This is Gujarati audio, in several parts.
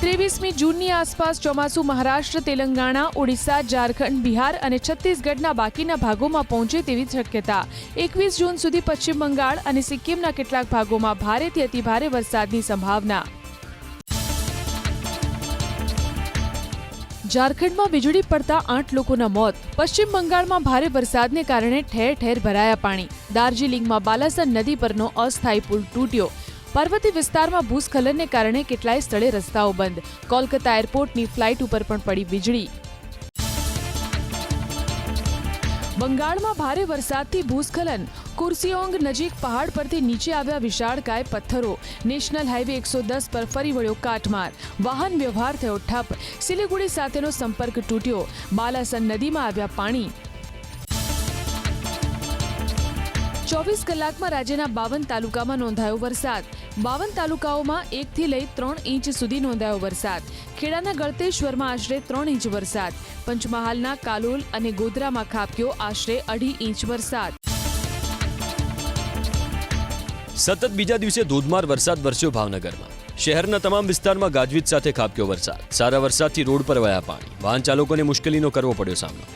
23મી જૂનની આસપાસ ચોમાસું મહારાષ્ટ્ર, તેલંગાણા, ઓડિશા, ઝારખંડ, બિહાર અને છત્તીસગઢના બાકીના ભાગોમાં પહોંચે તેવી શક્યતા. 21 જૂન સુધી પશ્ચિમ બંગાળ અને સિક્કિમના કેટલાક ભાગોમાં ભારેથી અતિભારે વરસાદની સંભાવના. ઝારખંડમાં વીજળી પડતા 8 લોકોના મોત. પશ્ચિમ બંગાળમાં ભારે વરસાદને કારણે ઠેર ઠેર ભરાયા પાણી. દાર્જિલિંગમાં બાલાસન નદી પરનો અસ્થાયી પુલ તૂટ્યો. પર્વતીય વિસ્તારમાં ભૂસ્ખલનને કારણે કેટલાય સ્થળે રસ્તાઓ બંધ. કોલકાતા એરપોર્ટની ફ્લાઇટ ઉપર પણ પડી વીજળી. બંગાળમાં ભારે વરસાદથી ભૂસ્ખલન. કુર્સિયોંગ નજીક પહાડ પરથી નીચે આવ્યા વિશાળકાય પથ્થરો. નેશનલ હાઈવે 110 પર ફરી વળ્યો કાટમાળ. વાહન વ્યવહાર થયો ઠપ. સિલિગુડી સાથેનો સંપર્ક તૂટ્યો. બાલાસન નદીમાં આવ્યા પાણી. 24 કલાકમાં રાજ્યના 52 તાલુકામાં નોંધાયો વરસાદ. 52 તાલુકાઓમાં 1 થી લઈ 3 ઇંચ સુધી નોંધાયો વરસાદ. ખેડાના ગળતેશ્વરમાં આશરે 3 ઇંચ વરસાદ. પંચમહાલના કાલોલ અને ગોધરામાં ખાબક્યો આશરે 2.5 ઇંચ વરસાદ. સતત બીજા દિવસે ધોધમાર વરસાદ વરસ્યો ભાવનગરમાં. શહેરના તમામ વિસ્તારમાં ગાજવીજ સાથે ખાબક્યો વરસાદ. સારા વરસાદથી રોડ પર વહ્યા પાણી. વાહન ચાલકોને મુશ્કેલીનો કરવો પડ્યો સામનો.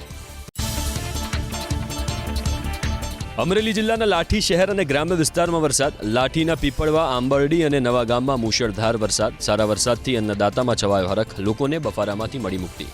અમરેલી જિલ્લાના લાઠી શહેર અને ગ્રામ્ય વિસ્તારમાં વરસાદ. લાઠીના પીપળવા, આંબરડી અને નવા ગામમાં મુશળધાર વરસાદ. સારા વરસાદથી અન્નદાતામાં છવાયો હરખ. લોકોને બફારામાંથી મળી મુક્તિ.